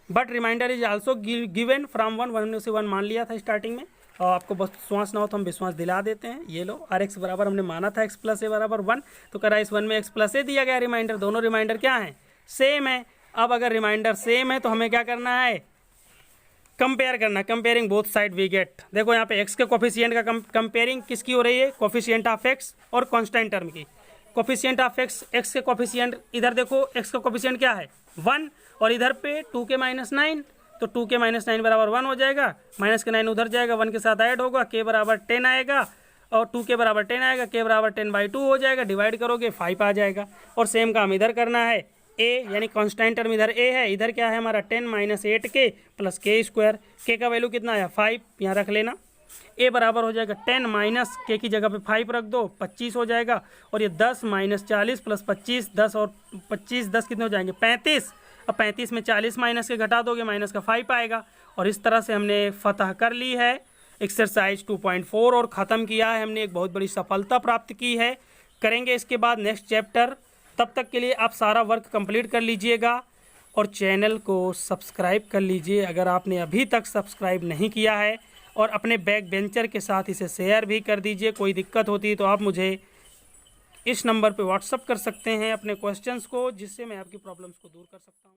But remainder is also given from 1 से 1 मान लिया था स्टार्टिंग में, और आपको बस विश्वास ना हो तो हम विश्वास दिला देते हैं। ये लो, आर एक्स बराबर हमने माना था x प्लस ए बराबर 1, तो करा इस 1 में x प्लस ए दिया गया रिमाइंडर, दोनों रिमाइंडर क्या है, सेम है। अब अगर रिमाइंडर सेम है तो हमें क्या करना है, कंपेयर करना, comparing both side we get. देखो यहाँ पे x के कोफिशिएंट का कंपेयरिंग किसकी हो रही है, कोफिशिएंट ऑफ x और कांस्टेंट टर्म की। कोफिशिएंट ऑफ x के कोफिशिएंट, इधर देखो x का कोफिशिएंट क्या है 1, और इधर पे 2k माइनस 9, तो 2k माइनस 9 बराबर 1 हो जाएगा, माइनस का 9 उधर जाएगा, 1 के साथ ऐड होगा, k बराबर 10 आएगा, और 2k बराबर 10 आएगा, k बराबर 10/2 हो जाएगा, डिवाइड करोगे 5 आ जाएगा। और सेम काम इधर करना है, a यानी कांस्टेंट टर्म इधर a है, इधर क्या है हमारा 10 माइनस 8k प्लस के स्क्वायर, k का वैल्यू कितना आया 5, यहाँ रख लेना। a बराबर हो जाएगा 10 माइनस k की जगह पे 5 रख दो, 25 हो जाएगा, और ये 10 माइनस 40 प्लस 25, 10 और 25 10 कितने हो जाएंगे 35। अब 35 में 40 माइनस के घटा दोगे, माइनस का 5 आएगा। और इस तरह से हमने फतह कर ली है एक्सरसाइज 2.4 और ख़त्म किया है हमने, एक बहुत बड़ी सफलता प्राप्त की है। करेंगे इसके बाद नेक्स्ट चैप्टर, तब तक के लिए आप सारा वर्क कंप्लीट कर लीजिएगा और चैनल को सब्सक्राइब कर लीजिए अगर आपने अभी तक सब्सक्राइब नहीं किया है, और अपने बैक बेंचर के साथ इसे शेयर भी कर दीजिए। कोई दिक्कत होती है तो आप मुझे इस नंबर पे व्हाट्सअप कर सकते हैं अपने क्वेश्चंस को, जिससे मैं आपकी प्रॉब्लम्स को दूर कर सकता हूँ।